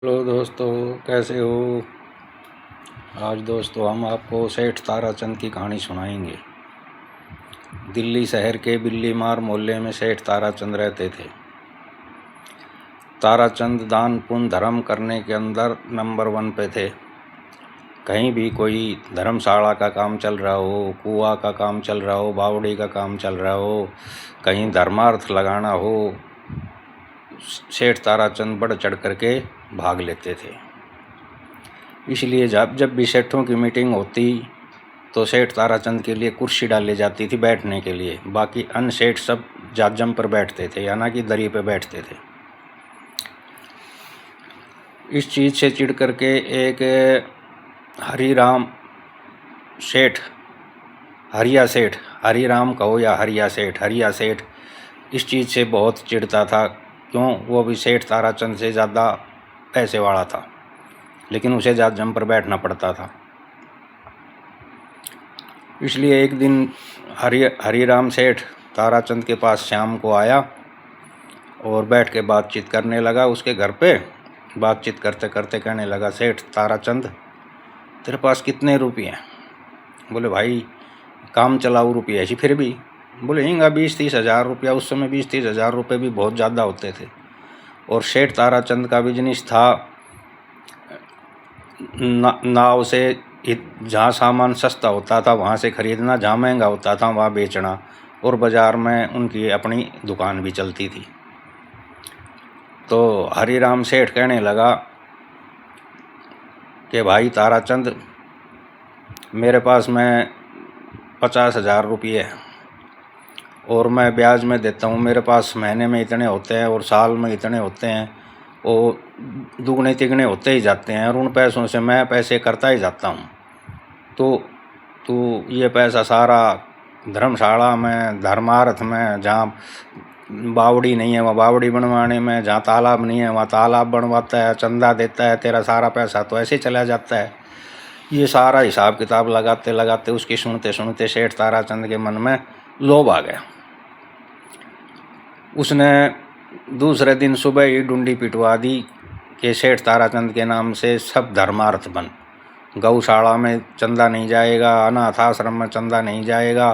Hello दोस्तों, कैसे हो। आज दोस्तों हम आपको सेठ ताराचंद की कहानी सुनाएंगे। दिल्ली शहर के बिल्ली मार मोहल्ले में सेठ ताराचंद रहते थे। ताराचंद दान पुण्य धर्म करने के अंदर नंबर 1 पे थे। कहीं भी कोई धर्मशाला का काम चल रहा हो, कुआं का काम चल रहा हो, बावड़ी का काम चल रहा हो, कहीं धर्मार्थ लगाना हो, सेठ ताराचंद बढ़ चढ़ करके भाग लेते थे। इसलिए जब भी सेठों की मीटिंग होती तो सेठ ताराचंद के लिए कुर्सी डाली जाती थी बैठने के लिए। बाकी अन्य सेठ सब जाजम पर बैठते थे, यानी कि दरी पे बैठते थे। इस चीज़ से चिढ़ करके एक हरिराम सेठ, हरिराम कहो या हरिया सेठ इस चीज़ से बहुत चिढ़ता था। क्यों? वो भी सेठ ताराचंद से ज़्यादा पैसे वाला था, लेकिन उसे जाजम पर बैठना पड़ता था। इसलिए एक दिन हरिराम सेठ ताराचंद के पास शाम को आया और बैठ के बातचीत करने लगा। उसके घर पे बातचीत करते करते कहने लगा, सेठ ताराचंद तेरे पास कितने रुपये हैं? बोले भाई काम चलाऊ रुपये ऐसी। फिर भी बोले हिंगा 20-30 हज़ार रुपया। उस समय 20-30 हज़ार रुपये भी बहुत ज़्यादा होते थे। और सेठ ताराचंद का बिजनेस था नाव से जहाँ सामान सस्ता होता था वहाँ से खरीदना, जहाँ महंगा होता था वहाँ बेचना, और बाज़ार में उनकी अपनी दुकान भी चलती थी। तो हरिराम सेठ कहने लगा कि भाई ताराचंद मेरे पास में 50,000 रुपये है और मैं ब्याज में देता हूँ। मेरे पास महीने में इतने होते हैं और साल में इतने होते हैं, और दुगने तिगने होते ही जाते हैं, और उन पैसों से मैं पैसे करता ही जाता हूँ। तो तू ये पैसा सारा धर्मशाला में, धर्मार्थ में, जहाँ बावड़ी नहीं है वहाँ बावड़ी बनवाने में, जहाँ तालाब नहीं है वहाँ तालाब बनवाता है, चंदा देता है। तेरा सारा पैसा तो ऐसे चला जाता है। ये सारा हिसाब किताब लगाते लगाते उसकी सुनते सुनते सेठ ताराचंद के मन में लोभ आ गया। उसने दूसरे दिन सुबह ही डुंडी पिटवा दी कि सेठ ताराचंद के नाम से सब धर्मार्थ बन। गौशाला में चंदा नहीं जाएगा, अनाथ आश्रम में चंदा नहीं जाएगा,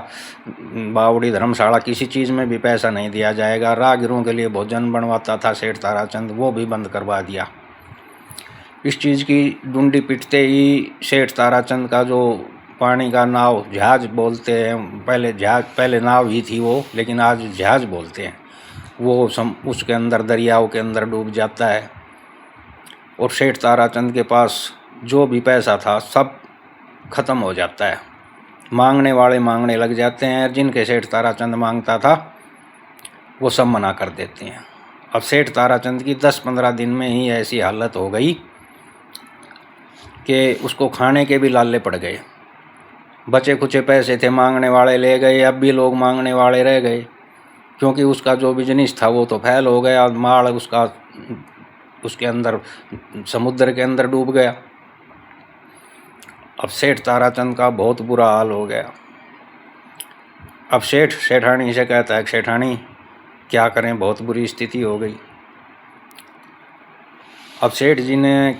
बावड़ी धर्मशाला किसी चीज़ में भी पैसा नहीं दिया जाएगा। राहगीरों के लिए भोजन बनवाता था सेठ ताराचंद, वो भी बंद करवा दिया। इस चीज़ की डुंडी पिटते ही सेठ ताराचंद का जो पानी का नाव, जहाज बोलते हैं, पहले नाव ही थी वो, लेकिन आज जहाज बोलते हैं, वो उसके अंदर दरियाओं के अंदर डूब जाता है। और सेठ ताराचंद के पास जो भी पैसा था सब ख़त्म हो जाता है। मांगने वाले मांगने लग जाते हैं, जिनके सेठ ताराचंद मांगता था वो सब मना कर देते हैं। अब सेठ ताराचंद की 10-15 दिन में ही ऐसी हालत हो गई कि उसको खाने के भी लाले पड़ गए। बचे कुचे पैसे थे मांगने वाले ले गए, अब भी लोग मांगने वाले रह गए, क्योंकि उसका जो बिजनेस था वो तो फैल हो गया। माल उसका उसके अंदर समुद्र के अंदर डूब गया। अब सेठ ताराचंद का बहुत बुरा हाल हो गया। अब सेठानी से कहता है, सेठानी क्या करें, बहुत बुरी स्थिति हो गई। अब सेठ जी ने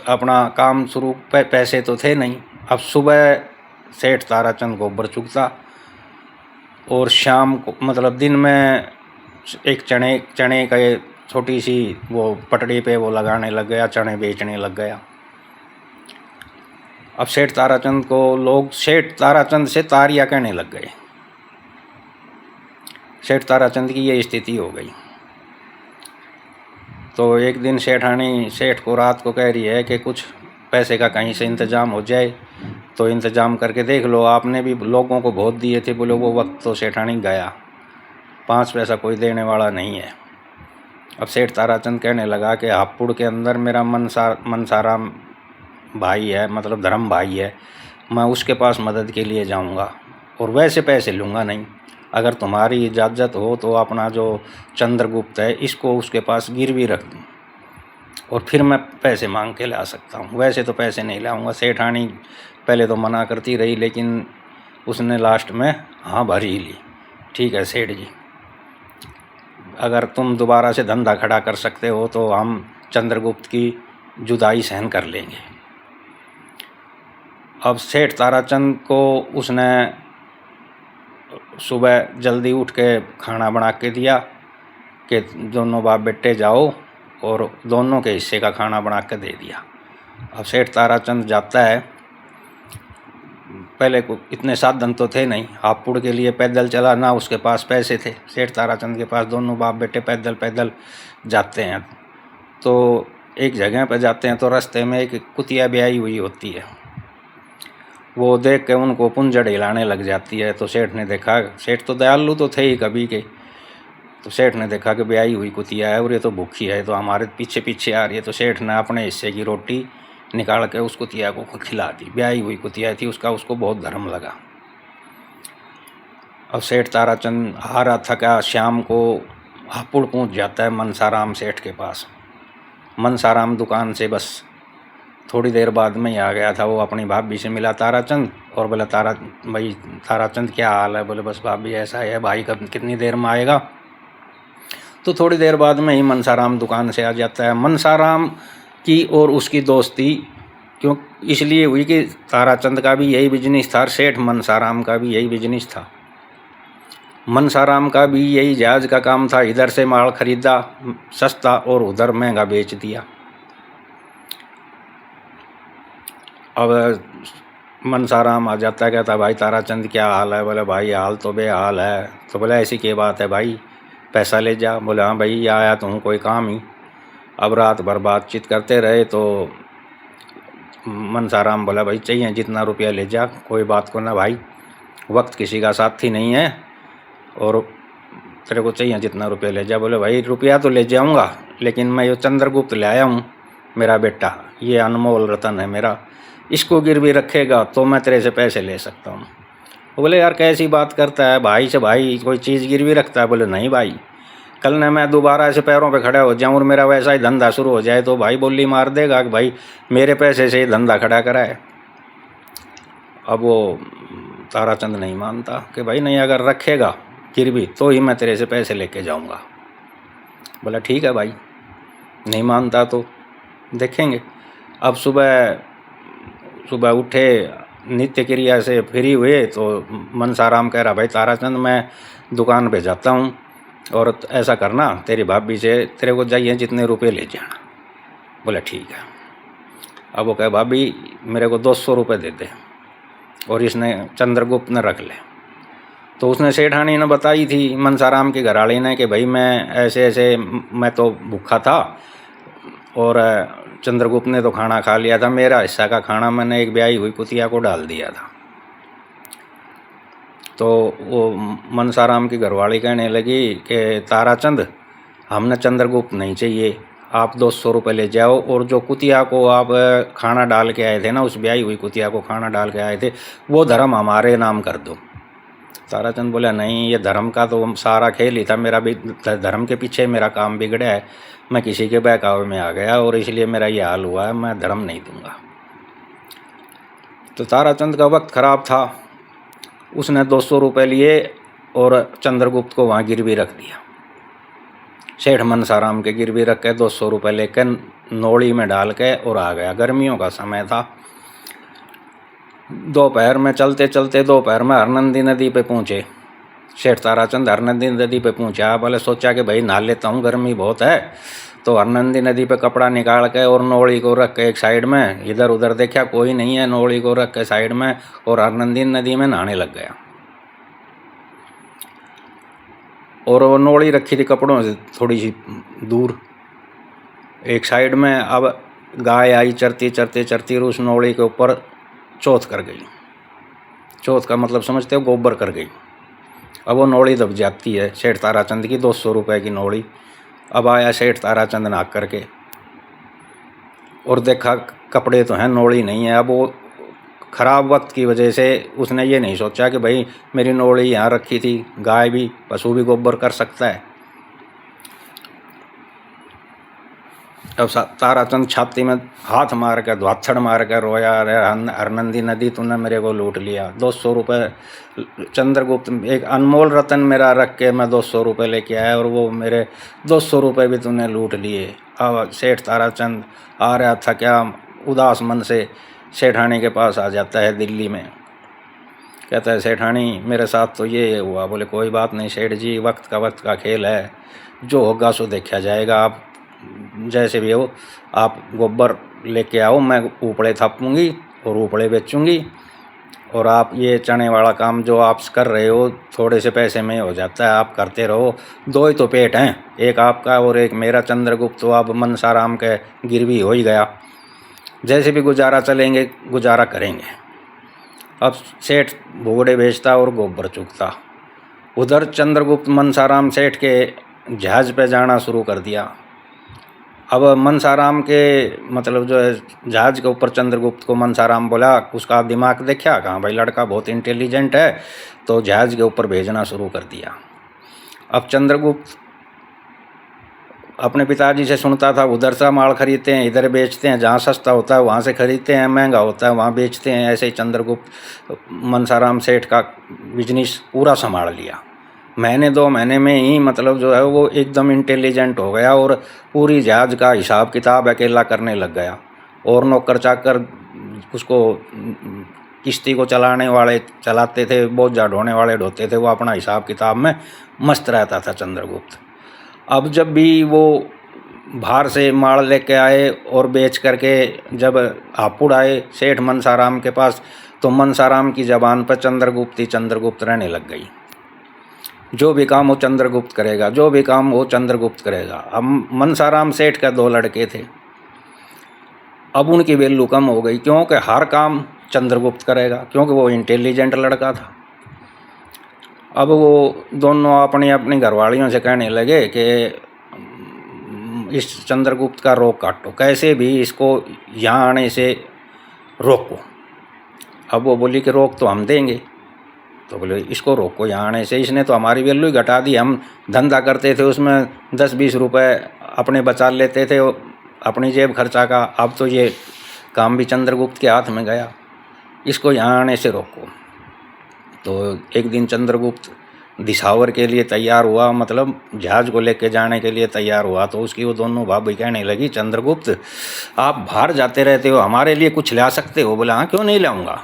अपना काम शुरू, पैसे तो थे नहीं। अब सुबह सेठ ताराचंद गोबर चुगता और शाम को, मतलब दिन में एक चने का छोटी सी वो पटड़ी पे वो लगाने लग गया, चने बेचने लग गया। अब सेठ ताराचंद को लोग सेठ ताराचंद से तारिया कहने लग गए। सेठ ताराचंद की ये स्थिति हो गई। तो एक दिन सेठानी सेठ को रात को कह रही है कि कुछ पैसे का कहीं से इंतज़ाम हो जाए तो इंतज़ाम करके देख लो। आपने भी लोगों को बहुत दिए थे। बोले वो वक्त तो सेठानी गया, 5 पैसा कोई देने वाला नहीं है। अब सेठ ताराचंद कहने लगा कि हापुड़ के अंदर मेरा मनसाराम भाई है, मतलब धर्म भाई है, मैं उसके पास मदद के लिए जाऊंगा और वैसे पैसे लूँगा नहीं। अगर तुम्हारी इजाज़त हो तो अपना जो चंद्रगुप्त है इसको उसके पास गिरवी रख दूँ और फिर मैं पैसे मांग के ला सकता हूँ, वैसे तो पैसे नहीं लाऊंगा। सेठानी पहले तो मना करती रही, लेकिन उसने लास्ट में हाँ भर ही ली। ठीक है सेठ जी, अगर तुम दोबारा से धंधा खड़ा कर सकते हो तो हम चंद्रगुप्त की जुदाई सहन कर लेंगे। अब सेठ ताराचंद को उसने सुबह जल्दी उठ के खाना बना के दिया कि दोनों बाप बेटे जाओ, और दोनों के हिस्से का खाना बना के दे दिया। अब सेठ ताराचंद जाता है, पहले को इतने साधन तो थे नहीं, हापुड़ के लिए पैदल चला, ना उसके पास पैसे थे सेठ ताराचंद के पास। दोनों बाप बेटे पैदल पैदल जाते हैं। तो एक जगह पर जाते हैं तो रास्ते में एक कुतिया ब्याई हुई होती है, वो देख के उनको पुंजड़ हिलाने लग जाती है। तो सेठ ने देखा, सेठ तो दयालु तो थे ही कभी के, तो सेठ ने देखा कि ब्याई हुई कुतिया है और ये तो भूखी है, तो हमारे पीछे पीछे आ रही है। तो सेठ ने अपने हिस्से की रोटी निकाल के उस कुतिया को खिला दी। ब्याई हुई कुतिया थी, उसको बहुत धर्म लगा। अब सेठ ताराचंद हारा थका शाम को हापुड़ पहुंच जाता है मनसाराम सेठ के पास। मनसाराम दुकान से बस थोड़ी देर बाद में ही आ गया था। वो अपनी भाभी से मिला ताराचंद, और बोला भाई ताराचंद क्या हाल है? बोले बस भाभी ऐसा है, भाई कब कितनी देर में आएगा? तो थोड़ी देर बाद में ही मनसाराम दुकान से आ जाता है। मनसाराम की और उसकी दोस्ती क्यों इसलिए हुई कि ताराचंद का भी यही बिजनेस था, सेठ मनसाराम का भी यही बिजनेस था। मनसाराम का भी यही जहाज का काम था, इधर से माल खरीदा सस्ता और उधर महंगा बेच दिया। अब मनसाराम आ जाता है, कहता भाई ताराचंद क्या हाल है? बोले भाई हाल तो बेहाल है। तो बोले ऐसी क्या बात है भाई, पैसा ले जा। बोले हाँ भाई आया तो हूँ कोई काम ही। अब रात भर बातचीत करते रहे तो मनसाराम बोला भाई चाहिए जितना रुपया ले जा, कोई बात को ना भाई, वक्त किसी का साथी नहीं है, और तेरे को चाहिए जितना रुपया ले जा। बोले भाई रुपया तो ले जाऊंगा, लेकिन मैं ये चंद्रगुप्त ले आया हूँ, मेरा बेटा, ये अनमोल रतन है मेरा, इसको गिरवी रखेगा तो मैं तेरे से पैसे ले सकता हूँ। बोले यार कैसी बात करता है, भाई से भाई कोई चीज़ गिरवी रखता है? बोले नहीं भाई, कल ने मैं दोबारा ऐसे पैरों पे खड़ा हो जाऊँ और मेरा वैसा ही धंधा शुरू हो जाए तो भाई बोली मार देगा कि भाई मेरे पैसे से ही धंधा खड़ा करा है। अब वो ताराचंद नहीं मानता कि भाई नहीं, अगर रखेगा गिरवी तो ही मैं तेरे से पैसे लेके जाऊंगा। बोला ठीक है भाई, नहीं मानता तो देखेंगे। अब सुबह उठे, नित्य क्रिया से फ्री हुए तो मनसाराम कह रहा भाई ताराचंद मैं दुकान पे जाता हूँ, और ऐसा करना तेरी भाभी से तेरे को चाहिए जितने रुपए ले जाना। बोला ठीक है। अब वो कहे भाभी मेरे को 200 रुपये दे दे, और इसने चंद्रगुप्त ने रख ले। तो उसने सेठानी ने बताई थी मनसाराम की घरवाली ने कि भाई मैं ऐसे ऐसे, मैं तो भूखा था और चंद्रगुप्त ने तो खाना खा लिया था, मेरा हिस्सा का खाना मैंने एक ब्याई हुई कुतिया को डाल दिया था। तो वो मनसाराम की घरवाली कहने लगी कि ताराचंद हमने चंद्रगुप्त नहीं चाहिए, आप 200 रुपये ले जाओ, और जो कुतिया को आप खाना डाल के आए थे ना, उस ब्याई हुई कुतिया को खाना डाल के आए थे, वो धर्म हमारे नाम कर दो। ताराचंद बोला नहीं, ये धर्म का तो सारा खेल ही था, मेरा भी धर्म के पीछे मेरा काम बिगड़ा है, मैं किसी के बहकावे में आ गया और इसलिए मेरा ये हाल हुआ है, मैं धर्म नहीं दूंगा। तो ताराचंद का वक्त खराब था, उसने 200 रुपये लिए और चंद्रगुप्त को वहाँ गिरवी रख दिया। सेठ मनसाराम के गिरवी रख के 200 रुपये लेकर नोड़ी में डाल के और आ गया। गर्मियों का समय था। दोपहर में चलते चलते दोपहर में हरनंदी नदी पे पहुँचे। सेठ ताराचंद हरनंदी नदी पे पहुँचा, बोले सोचा कि भाई नहा लेता हूँ, गर्मी बहुत है। तो हरनंदी नदी पे कपड़ा निकाल के और नोड़ी को रख के एक साइड में, इधर उधर देखा कोई नहीं है, नोड़ी को रख के साइड में और हरनंदी नदी में नहाने लग गया। और वो नोड़ी रखी थी कपड़ों से थोड़ी सी दूर एक साइड में। अब गाय आई चरती चरती चरती और उस नोड़ी के ऊपर चौथ कर गई। चौथ का मतलब समझते हो, गोबर कर गई। अब वो नोड़ी दब जाती है सेठ ताराचंद की, 200 रुपये की नोड़ी। अब आया सेठ ताराचंद नाक करके और देखा कपड़े तो हैं, नोड़ी नहीं है। अब वो ख़राब वक्त की वजह से उसने ये नहीं सोचा कि भाई मेरी नोड़ी यहाँ रखी थी, गाय भी पशु भी गोबर कर सकता है। अब ताराचंद छाती में हाथ मार कर ध्वाथड़ मार कर रोया, अरे हरनंदी नदी तूने मेरे को लूट लिया। 200 रुपये चंद्रगुप्त, एक अनमोल रतन मेरा रख के मैं 200 रुपये लेके आया और वो मेरे 200 रुपये भी तूने लूट लिए। अब सेठ ताराचंद आ रहा था क्या उदास मन से सेठानी के पास आ जाता है दिल्ली में। कहता है सेठानी मेरे साथ तो ये हुआ। बोले कोई बात नहीं सेठ जी, वक्त का खेल है, जो होगा सो देखा जाएगा। आप जैसे भी हो आप गोबर लेके आओ, मैं ऊपड़े थापूंगी और ऊपड़े बेचूंगी, और आप ये चने वाला काम जो आप कर रहे हो थोड़े से पैसे में हो जाता है, आप करते रहो। 2 ही तो पेट हैं, एक आपका और एक मेरा चंद्रगुप्त, तो आप मनसाराम के गिरवी हो ही गया। जैसे भी गुजारा चलेंगे, गुजारा करेंगे। अब सेठ भुगड़े बेचता और गोबर चुगता। उधर चंद्रगुप्त मनसाराम सेठ के जहाज पे जाना शुरू कर दिया। अब मनसाराम के मतलब जो है जहाज के ऊपर चंद्रगुप्त को मनसाराम बोला, उसका दिमाग देखा, कहाँ भाई लड़का बहुत इंटेलिजेंट है, तो जहाज के ऊपर भेजना शुरू कर दिया। अब चंद्रगुप्त अपने पिताजी से सुनता था, उधर से माल खरीदते हैं, इधर बेचते हैं, जहाँ सस्ता होता है वहाँ से खरीदते हैं, महंगा होता है वहाँ बेचते हैं। ऐसे ही चंद्रगुप्त मनसाराम सेठ का बिजनेस पूरा संभाल लिया। महीने 2 महीने में ही मतलब जो है वो एकदम इंटेलिजेंट हो गया और पूरी जहाज का हिसाब किताब अकेला करने लग गया। और नौकर चाकर उसको किश्ती को चलाने वाले चलाते थे, बोझा ढोने वाले ढोते थे, वो अपना हिसाब किताब में मस्त रहता था चंद्रगुप्त। अब जब भी वो बाहर से माल लेके आए और बेच करके जब हापुड़ आए सेठ मनसाराम के पास, तो मनसाराम की ज़बान पर चंद्रगुप्त रहने लग गई। जो भी काम हो चंद्रगुप्त करेगा, जो भी काम हो चंद्रगुप्त करेगा। अब मनसाराम सेठ का 2 लड़के थे, अब उनकी वैल्यू कम हो गई, क्योंकि हर काम चंद्रगुप्त करेगा, क्योंकि वो इंटेलिजेंट लड़का था। अब वो दोनों अपनी अपनी घरवालियों से कहने लगे कि इस चंद्रगुप्त का रोक काटो, कैसे भी इसको यहाँ आने से रोको। अब वो बोली कि रोक तो हम देंगे, तो बोले इसको रोको यहाँ आने से, इसने तो हमारी वैल्यू ही घटा दी। हम धंधा करते थे उसमें 10-20 रुपये अपने बचा लेते थे अपनी जेब खर्चा का, अब तो ये काम भी चंद्रगुप्त के हाथ में गया, इसको यहाँ आने से रोको। तो एक दिन चंद्रगुप्त दिसावर के लिए तैयार हुआ, मतलब जहाज को लेके जाने के लिए तैयार हुआ। तो उसकी वो दोनों भाभी कहने लगी चंद्रगुप्त आप बाहर जाते रहते हो, हमारे लिए कुछ ला सकते हो? बोला हाँ क्यों नहीं लाऊंगा।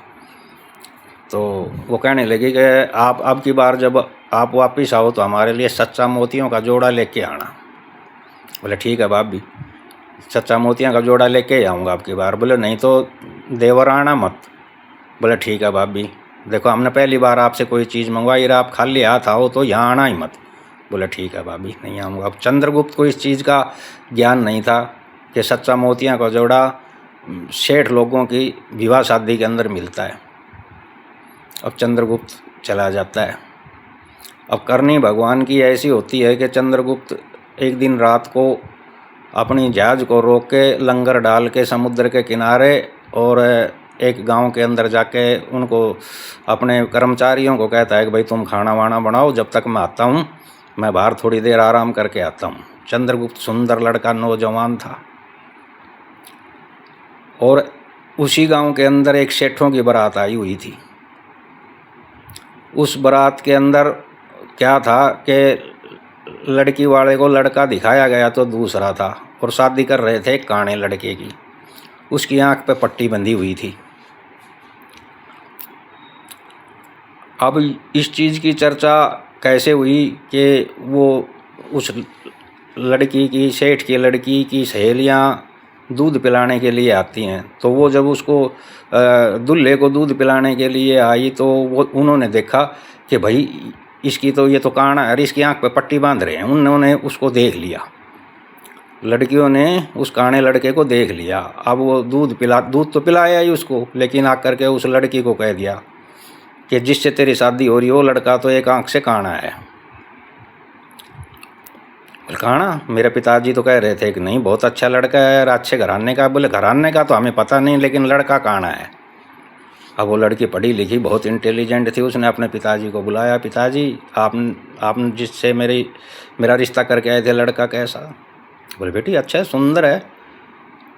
तो वो कहने लगी कि आप अब की बार जब आप वापस आओ तो हमारे लिए सच्चा मोतियों का जोड़ा लेके आना। बोले ठीक है भाभी, सच्चा मोतियों का जोड़ा लेके आऊँगा अब की बार। बोले नहीं तो देवर आना मत। बोले ठीक है भाभी, देखो हमने पहली बार आपसे कोई चीज़ मंगवाई रहा, आप खाली हाथ आओ तो यहाँ आना ही मत। बोले ठीक है भाभी नहीं आऊँगा। अब चंद्रगुप्त को इस चीज़ का ज्ञान नहीं था कि सच्चा मोतियों का जोड़ा सेठ लोगों की विवाह शादी के अंदर मिलता है। अब चंद्रगुप्त चला जाता है। अब करनी भगवान की ऐसी होती है कि चंद्रगुप्त एक दिन रात को अपनी जहाज को रोक के लंगर डाल के समुद्र के किनारे और एक गांव के अंदर जाके उनको अपने कर्मचारियों को कहता है कि भाई तुम खाना वाना बनाओ, जब तक मैं आता हूँ, मैं बाहर थोड़ी देर आराम करके आता हूँ। चंद्रगुप्त सुंदर लड़का नौजवान था और उसी गांव के अंदर एक सेठों की बारात आई हुई थी। उस बारात के अंदर क्या था कि लड़की वाले को लड़का दिखाया गया तो दूसरा था, और शादी कर रहे थे काणे लड़के की। उसकी आंख पे पट्टी बंधी हुई थी। अब इस चीज़ की चर्चा कैसे हुई कि वो उस लड़की की, सेठ की लड़की की सहेलियां दूध पिलाने के लिए आती हैं। तो वो जब उसको दूल्हे को दूध पिलाने के लिए आई तो वो उन्होंने देखा कि भाई इसकी तो ये तो काना है, इसकी आंख पे पट्टी बांध रहे हैं। उन्होंने उसको देख लिया, लड़कियों ने उस काने लड़के को देख लिया। अब वो दूध तो पिलाया ही उसको, लेकिन आकर के उस लड़की को कह दिया कि जिससे तेरी शादी हो रही हो लड़का तो एक आंख से काना है। काना? मेरे पिताजी तो कह रहे थे कि नहीं बहुत अच्छा लड़का है, अच्छे घराने का। बोले घराने का तो हमें पता नहीं, लेकिन लड़का काना है। अब वो लड़की पढ़ी लिखी बहुत इंटेलिजेंट थी। उसने अपने पिताजी को बुलाया, पिताजी आप जिससे मेरा रिश्ता करके आए थे लड़का कैसा? बोले बेटी अच्छा है, सुंदर है,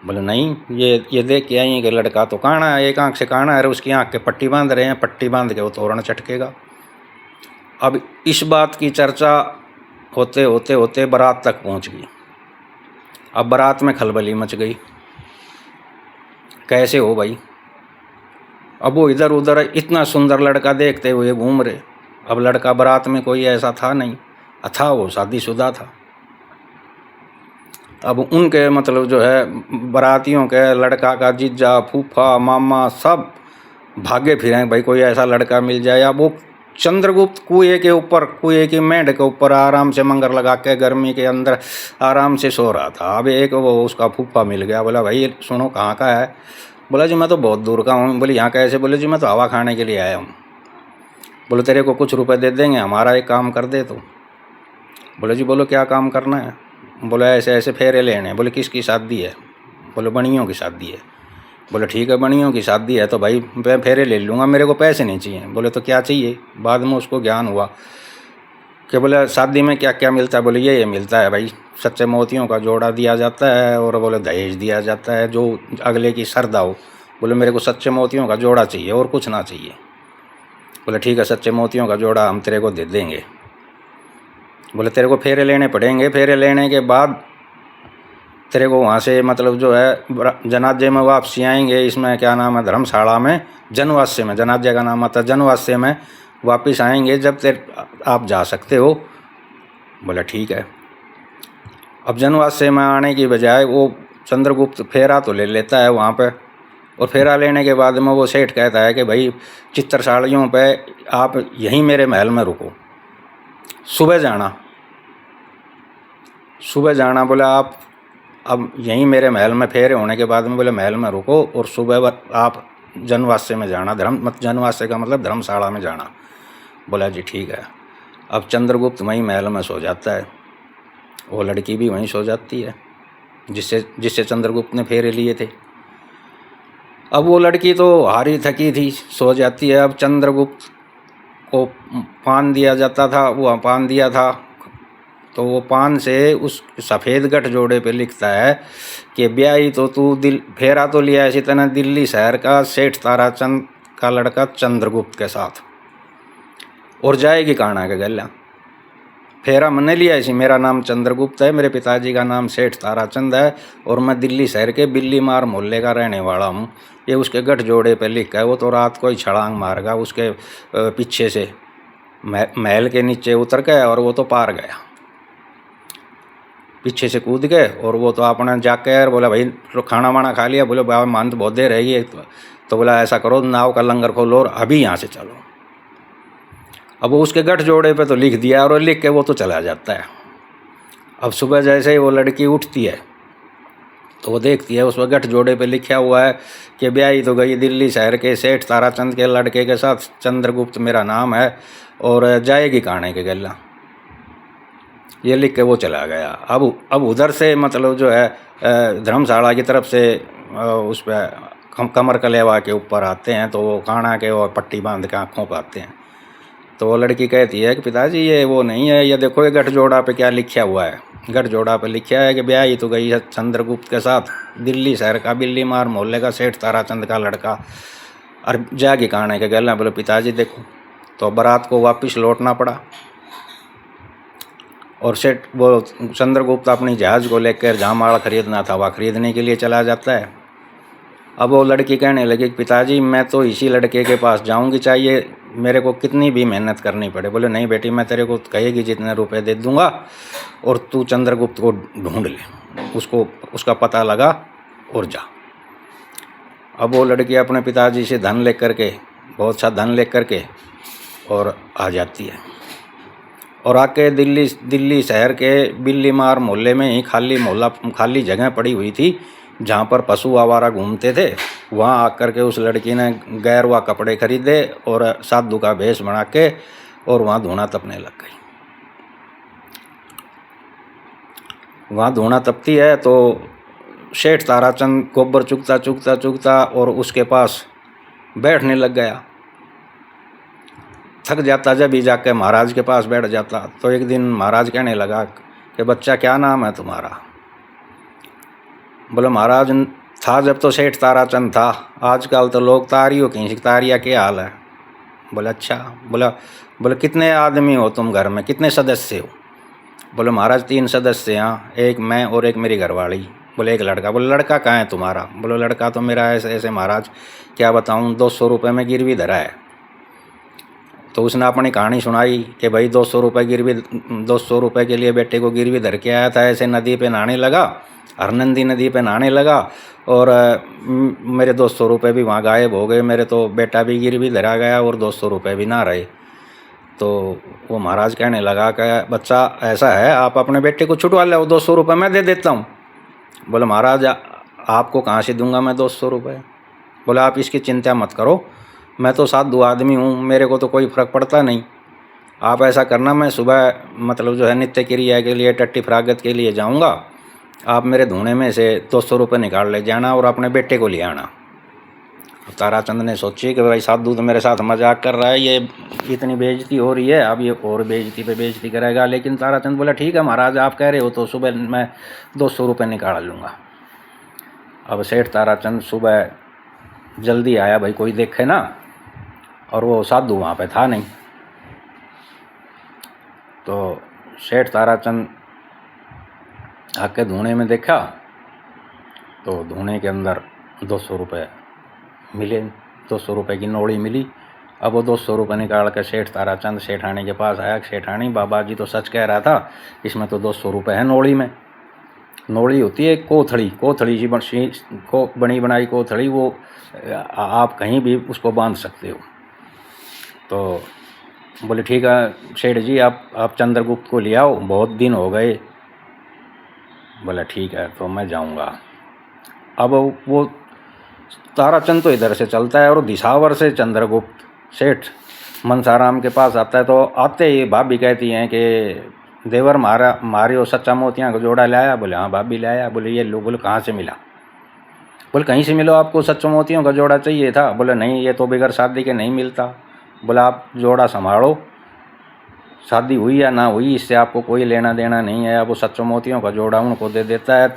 बोले नहीं, ये देख के आई है कि लड़का तो काना है, एक आंख से काना है, उसकी आंख के पट्टी बांध रहे हैं, पट्टी बांध के वो तोरण चटकेगा। अब इस बात की चर्चा होते होते होते बारात तक पहुंच गई। अब बारात में खलबली मच गई, कैसे हो भाई। अब वो इधर उधर इतना सुंदर लड़का देखते हुए घूम रहे। अब लड़का बारात में कोई ऐसा था नहीं, था वो शादीशुदा था। अब उनके मतलब जो है बारातियों के लड़का का जीजा फूफा मामा सब भागे फिरें भाई कोई ऐसा लड़का मिल जाए। अब वो चंद्रगुप्त कुएं की मेंढ के ऊपर आराम से मंगर लगा के गर्मी के अंदर आराम से सो रहा था। अब एक वो उसका फूफा मिल गया, बोला भाई सुनो कहाँ का है। बोला जी मैं तो बहुत दूर का हूँ। बोले यहाँ कैसे। बोले जी मैं तो हवा खाने के लिए आया हूँ। बोले तेरे को कुछ रुपए दे देंगे, हमारा एक काम कर दे तो। बोले जी बोलो क्या काम करना है। बोले ऐसे ऐसे फेरे लेने। बोले किसकी शादी है। बोले बनियों की शादी है। बोले ठीक है बनियों की शादी है तो भाई मैं फेरे ले लूँगा, मेरे को पैसे नहीं चाहिए। बोले तो क्या चाहिए। बाद में उसको ज्ञान हुआ कि बोले शादी में क्या क्या मिलता है। बोले ये मिलता है भाई, सच्चे मोतियों का जोड़ा दिया जाता है और बोले दहेज दिया जाता है, जो अगले की श्रद्धा हो। बोले मेरे को सच्चे मोतियों का जोड़ा चाहिए और कुछ ना चाहिए। बोले ठीक है सच्चे मोतियों का जोड़ा हम तेरे को दे देंगे। बोले तेरे को फेरे लेने पड़ेंगे, फेरे लेने के बाद तेरे को वहाँ से मतलब जो है जनाजे में वापसी आएंगे, इसमें क्या नाम है धर्मशाला में जनवास्य में, जनाजे का नाम आता है जनवास्य में वापस आएंगे जब आप जा सकते हो। बोला ठीक है। अब जनवास्य में आने की बजाय वो चंद्रगुप्त फेरा तो ले लेता है वहाँ पे, और फेरा लेने के बाद में वो सेठ कहता है कि भाई चित्रशालियों पे आप यहीं मेरे महल में रुको, सुबह जाना। बोला आप अब यहीं मेरे महल में फेरे होने के बाद में बोले महल में रुको और सुबह आप जनवास्य में जाना। जनवास्य का मतलब धर्मशाला में जाना। बोला जी ठीक है। अब चंद्रगुप्त वहीं महल में सो जाता है, वो लड़की भी वहीं सो जाती है जिससे चंद्रगुप्त ने फेरे लिए थे। अब वो लड़की तो हारी थकी थी, सो जाती है। अब चंद्रगुप्त को पान दिया जाता था, वो पान दिया था तो वो पान से उस सफ़ेद गठ जोड़े पे लिखता है कि ब्याही तो तू फेरा तो लिया इसी तरह दिल्ली शहर का सेठ ताराचंद का लड़का चंद्रगुप्त के साथ, और जाएगी काना के गला। फेरा मैंने लिया इसी, मेरा नाम चंद्रगुप्त है, मेरे पिताजी का नाम सेठ ताराचंद है और मैं दिल्ली शहर के बिल्ली मार मोहल्ले का रहने वाला हूँ। ये उसके गठ जोड़े पे लिखा है। वो तो रात को ही छलांग मार गया उसके पीछे से महल के नीचे उतर गया और वो तो पार गया, पीछे से कूद गए। और वो तो अपना जाकर बोला भाई खाना वाना खा लिया। बोले बाबा मान तो बहुत देर रहेगी। तो बोला ऐसा करो नाव का लंगर खोलो और अभी यहाँ से चलो। अब वो उसके गठ जोड़े पे तो लिख दिया और लिख के वो तो चला जाता है। अब सुबह जैसे ही वो लड़की उठती है तो वो देखती है उस गठ जोड़े पे लिखा हुआ है कि ब्याही तो गई दिल्ली शहर के सेठ ताराचंद के लड़के के साथ, चंद्रगुप्त मेरा नाम है और जाएगी काने के गला। ये लिख के वो चला गया। अब उधर से मतलब जो है धर्मशाला की तरफ से उस पर कमर कलेवा के ऊपर आते हैं तो वो काना के और पट्टी बांध के आँखों पर आते हैं। तो वो लड़की कहती है कि पिताजी ये वो नहीं है, ये देखो ये गठ जोड़ा पे क्या लिखा हुआ है। गठ जोड़ा पे लिखा है कि ब्याही तो गई है चंद्रगुप्त के साथ दिल्ली शहर का बिल्ली मार मोहल्ले का सेठ ताराचंद का लड़का, और जागी काने के गला। बोले पिताजी देखो। तो बारात को वापस लौटना पड़ा और सेठ वो चंद्रगुप्त अपनी जहाज़ को लेकर जहाँ माल खरीदना था वहाँ खरीदने के लिए चला जाता है। अब वो लड़की कहने लगी पिताजी मैं तो इसी लड़के के पास जाऊंगी, चाहिए मेरे को कितनी भी मेहनत करनी पड़े। बोले नहीं बेटी मैं तेरे को कहेगी जितने रुपए दे दूंगा और तू चंद्रगुप्त को ढूंढ ले, उसका पता लगा और जा। अब वो लड़की अपने पिताजी से धन लेकर के, बहुत सा धन लेकर के और आ जाती है और आके दिल्ली शहर के बिल्ली मार मोहल्ले में ही खाली जगह पड़ी हुई थी जहाँ पर पशु आवारा घूमते थे। वहाँ आकर के उस लड़की ने गैरवा कपड़े खरीदे और साधु का भेष बना के और वहाँ धूना तपने लग गई। वहाँ धूना तपती है तो सेठ ताराचंद गोबर चुगता और उसके पास बैठने लग गया। थक जाता जब ही जाके महाराज के पास बैठ जाता। तो एक दिन महाराज कहने लगा कि बच्चा क्या नाम है तुम्हारा। बोले महाराज था जब तो सेठ ताराचंद था, आजकल तो लोग तारियों की तारिया क्या हाल है। बोले अच्छा। बोले कितने आदमी हो तुम घर में, कितने सदस्य हो। बोले महाराज 3 सदस्य हैं, एक मैं और एक मेरी घरवाली। बोले एक लड़का। बोले लड़का कहाँ है तुम्हारा। बोले लड़का तो मेरा ऐसे ऐसे महाराज क्या बताऊँ 200 रुपये में गिरवी धरा है। तो उसने अपनी कहानी सुनाई कि भाई 200 रुपये गिरवी, 200 रुपये के लिए बेटे को गिरवी धर के आया था, ऐसे नदी पे नहाने लगा, हरनंदी नदी पे नहाने लगा और मेरे 200 रुपये भी वहाँ गायब हो गए। मेरे तो बेटा भी गिरवी धरा गया और 200 रुपये भी ना रहे। तो वो महाराज कहने लगा कि बच्चा ऐसा है, आप अपने बेटे को छुटवा लो, 200 रुपये मैं दे देता हूँ। बोले महाराज आपको कहाँ से दूंगा मैं 200 रुपये। बोले आप इसकी चिंता मत करो, मैं तो साधु आदमी हूँ, मेरे को तो कोई फ़र्क पड़ता नहीं। आप ऐसा करना, मैं सुबह मतलब जो है नित्य क्रिया के लिए टट्टी फरागत के लिए जाऊँगा, आप मेरे धूने में से 200 रुपये निकाल ले जाना और अपने बेटे को ले आना। ताराचंद ने सोची कि भाई साधु तो मेरे साथ मजाक कर रहा है, ये इतनी बेइज्जती हो रही है, अब ये और बेइज्जती पे बेइज्जती करेगा। लेकिन ताराचंद बोला ठीक है महाराज आप कह रहे हो तो सुबह मैं 200 रुपये निकाल लूँगा। अब सेठ ताराचंद सुबह जल्दी आया, भाई कोई देखे ना, और वो साधु वहाँ पे था नहीं। तो सेठ ताराचंद आके धूने में देखा तो धूने के अंदर 200 रुपये मिले, 200 रुपये की नोड़ी मिली। अब वो 200 रुपये निकाल कर सेठ ताराचंद सेठानी के पास आया। सेठानी बाबा जी तो सच कह रहा था, इसमें तो 200 रुपये है नोड़ी में। नोड़ी होती है कोथड़ी जी बनी बनाई कोथड़ी, वो आप कहीं भी उसको बांध सकते हो। तो बोले ठीक है सेठ जी आप चंद्रगुप्त को ले आओ, बहुत दिन हो गए। बोला ठीक है तो मैं जाऊंगा। अब वो ताराचंद तो इधर से चलता है और दिशावर से चंद्रगुप्त सेठ मनसाराम के पास आता है। तो आते ही भाभी कहती हैं कि देवर मारियो सच्चा मोतियाँ का जोड़ा लाया। बोले हाँ भाभी लाया। बोले ये लो। बोले कहाँ से मिला। बोले कहीं से मिलो, आपको सच्चे मोतियों का जोड़ा चाहिए था। बोले नहीं ये तो बगैर शादी के नहीं मिलता। बोला आप जोड़ा संभालो, शादी हुई या ना हुई इससे आपको कोई लेना देना नहीं है। अब वो सच्चे मोतियों का जोड़ा उनको दे देता है।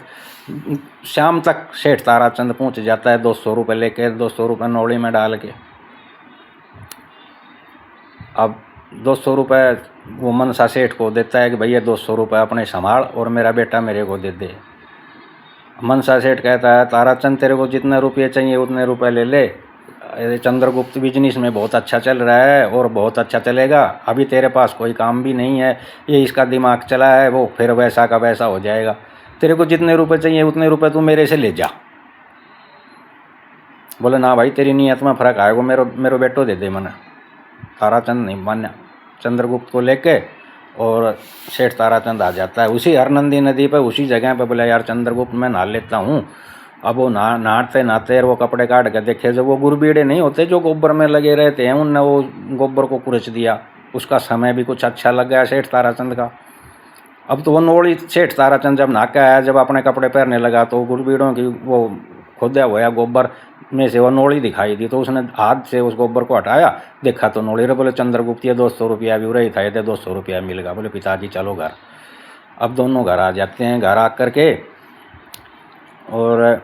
शाम तक सेठ ताराचंद पहुंच जाता है 200 रुपये लेके, 200 रुपये नौड़ी में डाल के। अब 200 रुपये वो मनसा सेठ को देता है कि भैया 200 रुपये अपने संभाल और मेरा बेटा मेरे को दे दे। मनसा सेठ कहता है ताराचंद तेरे को जितने रुपये चाहिए उतने रुपये ले ले, चंद्रगुप्त बिजनेस में बहुत अच्छा चल रहा है और बहुत अच्छा चलेगा। अभी तेरे पास कोई काम भी नहीं है, ये इसका दिमाग चला है, वो फिर वैसा का वैसा हो जाएगा। तेरे को जितने रुपए चाहिए उतने रुपए तू मेरे से ले जा। बोले ना भाई तेरी नीयत में फ़र्क आएगा, मेरो बेटो दे दे मना। ताराचंद नहीं माना, चंद्रगुप्त को लेके और सेठ ताराचंद आ जाता है उसी हरनंदी नदी पे, उसी जगह पे। बोला यार चंद्रगुप्त मैं नहा लेता हूँ। अब वो नहाते नहाते वो कपड़े काट के देखे, जो वो गुरबीड़े नहीं होते जो गोबर में लगे रहते हैं, उनने वो गोबर को कुरच दिया। उसका समय भी कुछ अच्छा लग गया सेठ ताराचंद का। अब तो वो नोड़ी सेठ ताराचंद जब नहा के आया, जब अपने कपड़े पहनने लगा तो गुरबीड़ों की वो खोदा हुआ गोबर में से वो नोड़ी दिखाई दी। तो उसने हाथ से उस गोबर को हटाया, देखा तो नोड़ी रे। बोले चंद्रगुप्त ये 200 रुपया भी रही था, ये 200 रुपया मिल गया। बोले पिताजी चलो घर। अब दोनों घर आ जाते हैं। घर आ कर के और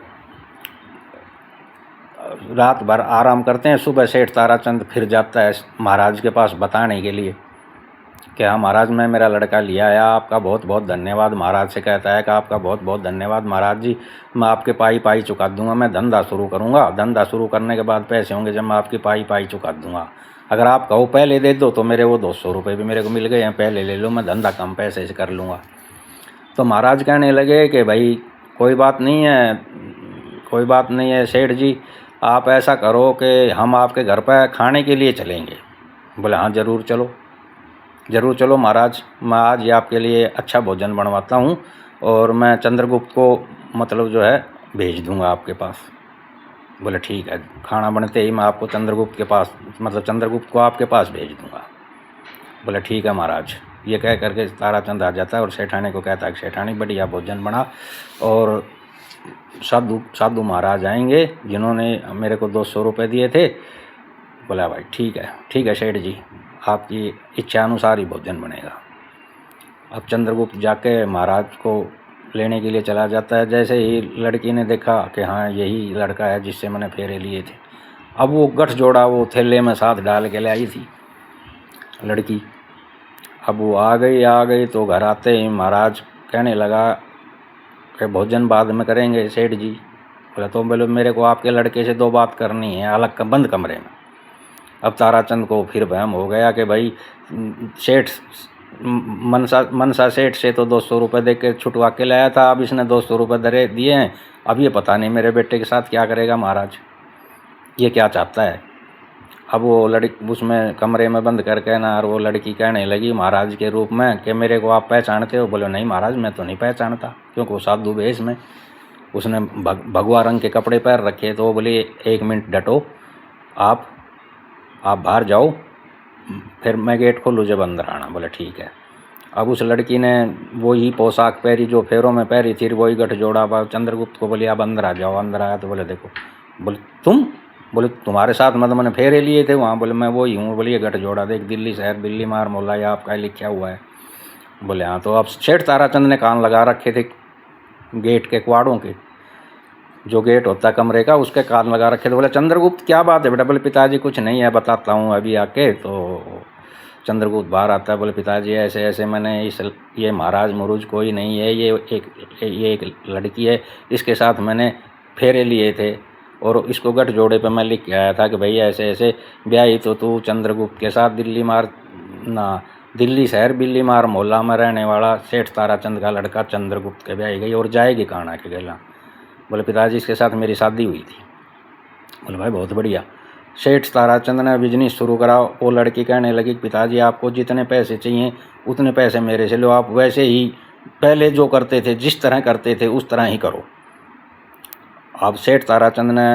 रात भर आराम करते हैं। सुबह सेठ ताराचंद फिर जाता है महाराज के पास बताने के लिए कि हाँ महाराज मैं मेरा लड़का लिया आया, आपका बहुत बहुत धन्यवाद। महाराज से कहता है कि आपका बहुत बहुत धन्यवाद महाराज जी, मैं आपके पाई चुका दूंगा। मैं धंधा शुरू करूंगा, धंधा शुरू करने के बाद पैसे होंगे जब मैं आपकी पाई चुका दूंगा। अगर आप कहो पहले दे दो तो मेरे वो 200 रुपये भी मेरे को मिल गए हैं, पहले ले लो, मैं धंधा कम पैसे से कर लूँगा। तो महाराज कहने लगे कि भाई कोई बात नहीं है सेठ जी, आप ऐसा करो कि हम आपके घर पर खाने के लिए चलेंगे। बोले हाँ ज़रूर चलो महाराज, मैं आज ही आपके लिए अच्छा भोजन बनवाता हूँ और मैं चंद्रगुप्त को मतलब जो है भेज दूँगा आपके पास। बोले ठीक है, खाना बनते ही मैं आपको चंद्रगुप्त के पास मतलब चंद्रगुप्त को आपके पास भेज दूँगा। बोले ठीक है महाराज। ये कह करके ताराचंद आ जाता है और सेठानी को कहता है कि सेठानी बढ़िया भोजन बना और साधु महाराज आएंगे जिन्होंने मेरे को 200 रुपये दिए थे। बोला भाई ठीक है सेठ जी, आपकी इच्छा अनुसार ही भोजन बनेगा। अब चंद्रगुप्त जाके महाराज को लेने के लिए चला जाता है। जैसे ही लड़की ने देखा कि हाँ यही लड़का है जिससे मैंने फेरे लिए थे, अब वो गठजोड़ा वो थैले में साथ डाल के ले आई थी लड़की। अब वो आ गई तो घर आते ही महाराज कहने लगा कि भोजन बाद में करेंगे सेठ जी। बोला तो बोले मेरे को आपके लड़के से 2 बात करनी है अलग बंद कमरे में। अब ताराचंद को फिर वहम हो गया कि भाई सेठ मनसा सेठ से तो 200 रुपये दे के छुटवा के लाया था, अब इसने 200 रुपये दिए हैं, अब ये पता नहीं मेरे बेटे के साथ क्या करेगा महाराज, ये क्या चाहता है। अब वो लड़की उसमें कमरे में बंद करके ना, और वो लड़की कहने लगी महाराज के रूप में कि मेरे को आप पहचानते हो। बोले नहीं महाराज मैं तो नहीं पहचानता, क्योंकि वो साधु वेश में, उसने भगवा रंग के कपड़े पहन रखे। तो वो बोले 1 मिनट डटो, आप बाहर जाओ, फिर मैं गेट खोलूँ जब अंदर आना। बोले ठीक है। अब उस लड़की ने वही पोशाक पहरी जो फेरों में पहरी थी, वही गठजोड़ा। चंद्रगुप्त को बोले आप अंदर आ जाओ। अंदर आया तो बोले देखो। बोले तुम? बोले तुम्हारे साथ मतलब मैंने फेरे लिए थे वहाँ। बोले मैं वही हूँ। बोले ये गठजोड़ा देख, दिल्ली शहर दिल्ली मार मोहल्ला या आपका लिखा हुआ है। बोले हाँ। तो अब सेठ ताराचंद ने कान लगा रखे थे गेट के क्वाड़ों के, जो गेट होता है कमरे का, उसके कान लगा रखे थे। बोले चंद्रगुप्त क्या बात है बेटा? बोले पिताजी कुछ नहीं है, बताता हूँ अभी आके। तो चंद्रगुप्त बाहर आता है। बोले पिताजी ऐसे ऐसे मैंने ये महाराज मुरुज कोई नहीं है, ये एक लड़की है, इसके साथ मैंने फेरे लिए थे और इसको गठजोड़े पे मैं लिख के आया था कि भैया ऐसे ऐसे ब्याही तो तू चंद्रगुप्त के साथ दिल्ली शहर बिल्ली मार मोहल्ला में रहने वाला सेठ ताराचंद का लड़का चंद्रगुप्त के ब्याही गई और जाएगी काना के गला। बोले पिताजी इसके साथ मेरी शादी हुई थी। बोले भाई बहुत बढ़िया। सेठ ताराचंद ने बिजनेस शुरू करा। वो लड़की कहने लगी पिताजी आपको जितने पैसे चाहिए उतने पैसे मेरे से लो, आप वैसे ही पहले जो करते थे जिस तरह करते थे उस तरह ही करो। अब सेठ ताराचंद ने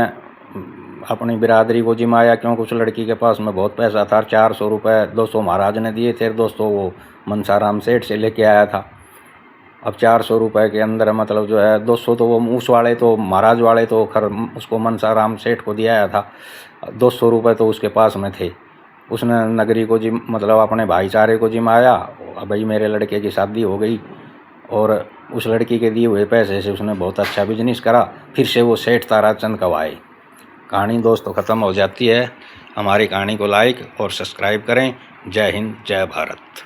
अपनी बिरादरी को जिमाया, क्योंकि उस लड़की के पास में बहुत पैसा था। 400 रुपये 200 महाराज ने दिए थे, 200 वो मनसाराम सेठ से लेके आया था। अब 400 रुपये के अंदर मतलब जो है 200 तो वो उस वाले तो महाराज वाले तो खर उसको मनसाराम सेठ को दिया था, 200 रुपये तो उसके पास में थे। उसने नगरी को मतलब अपने भाईचारे को जिमाया। अब भाई मेरे लड़के की शादी हो गई और उस लड़की के दिए हुए पैसे से उसने बहुत अच्छा बिजनेस करा। फिर से वो सेठ ताराचंद कब आए। कहानी दोस्तों ख़त्म हो जाती है। हमारी कहानी को लाइक और सब्सक्राइब करें। जय हिंद जय भारत।